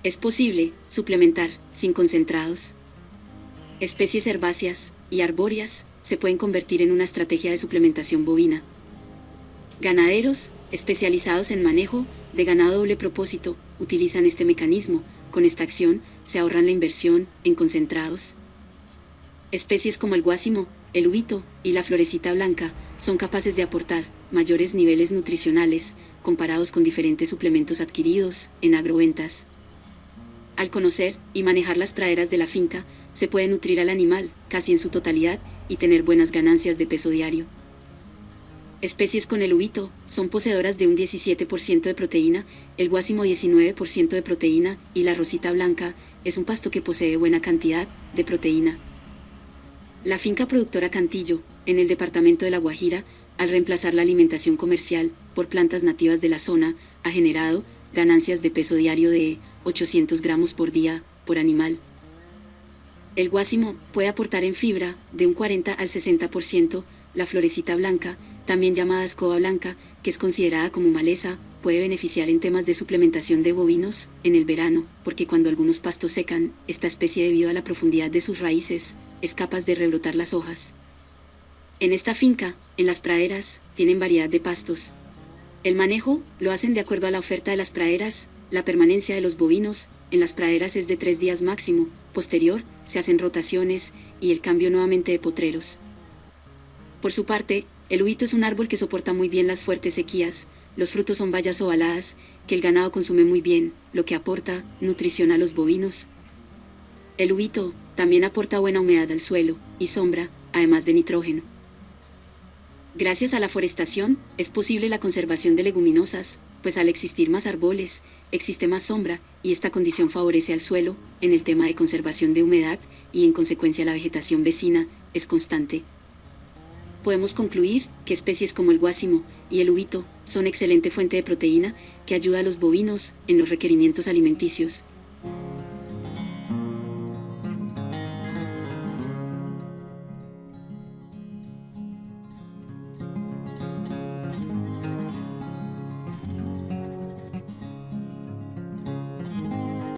Es posible suplementar sin concentrados. Especies herbáceas y arbóreas se pueden convertir en una estrategia de suplementación bovina. Ganaderos especializados en manejo de ganado doble propósito utilizan este mecanismo. Con esta acción se ahorran la inversión en concentrados. Especies como el guásimo, el uvito y la florecita blanca son capaces de aportar mayores niveles nutricionales comparados con diferentes suplementos adquiridos en agroventas. Al conocer y manejar las praderas de la finca, se puede nutrir al animal casi en su totalidad y tener buenas ganancias de peso diario. Especies con el uvito son poseedoras de un 17% de proteína, el guásimo 19% de proteína y la rosita blanca es un pasto que posee buena cantidad de proteína. La finca productora Cantillo, en el departamento de La Guajira, al reemplazar la alimentación comercial por plantas nativas de la zona, ha generado ganancias de peso diario de 800 gramos por día por animal. El guásimo puede aportar en fibra de un 40 al 60%, la florecita blanca, también llamada escoba blanca, que es considerada como maleza, puede beneficiar en temas de suplementación de bovinos en el verano, porque cuando algunos pastos secan, esta especie debido a la profundidad de sus raíces, es capaz de rebrotar las hojas. En esta finca, en las praderas, tienen variedad de pastos. El manejo lo hacen de acuerdo a la oferta de las praderas, la permanencia de los bovinos en las praderas es de 3 días máximo, posterior, se hacen rotaciones y el cambio nuevamente de potreros. Por su parte, el uvito es un árbol que soporta muy bien las fuertes sequías, los frutos son bayas ovaladas, que el ganado consume muy bien, lo que aporta nutrición a los bovinos. El uvito también aporta buena humedad al suelo y sombra, además de nitrógeno. Gracias a la forestación, es posible la conservación de leguminosas, pues al existir más árboles, existe más sombra, y esta condición favorece al suelo, en el tema de conservación de humedad, y en consecuencia la vegetación vecina, es constante. Podemos concluir que especies como el guásimo y el uvito son excelente fuente de proteína que ayuda a los bovinos en los requerimientos alimenticios.